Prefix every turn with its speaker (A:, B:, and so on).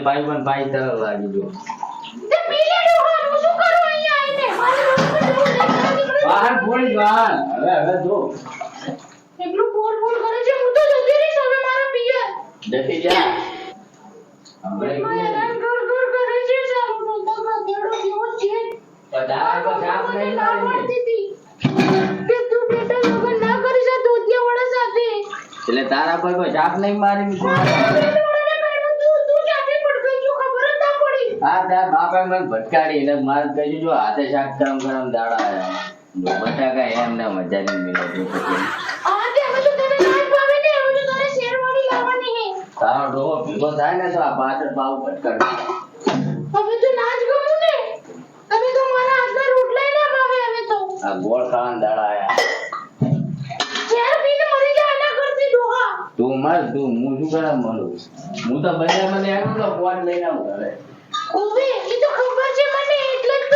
A: ભાઈ પણ ભાઈ તરફ લાગી ગયો
B: તે પીલે ડોહા હું શું કરું અહીંયા આવીને
A: બહાર ફોડી બહાર હવે જો
B: એટલું બોલ બોલ કરે છે હું તો જતી રહીશ હવે મારા પિયર
A: જતી જા હવે
B: મારા ઘર કરે છે સારું તો ગધેડો કેવો છે
A: પધાર પધાર નહીં
B: ના
A: લાવી
B: પડતી હતી કે તું બેટા લગન ના કરી જા દોતિયા વાળા સાથે
A: એટલે તારા પર કોઈ જાપ નહીં મારી તું હા તાર બાપા મને ભટકાડી એટલે મારે કહ્યું જો હાથે શાક ગરમ ગરમ દાડા આયા બટાકા એમ ને મજા નહીં મિલે તો પછી તારો ડોહો ભેગો થાય ને તો આ પાછળ પાવ ભટકાડી આ ગોળ ખાવાના દાડા આયા તું મર તું હું શું કરવા મળું હું તો બજાર મને આવ્યો તો ફોન લઈને આવું ઘરે
B: ખબર છે મને એટલે જ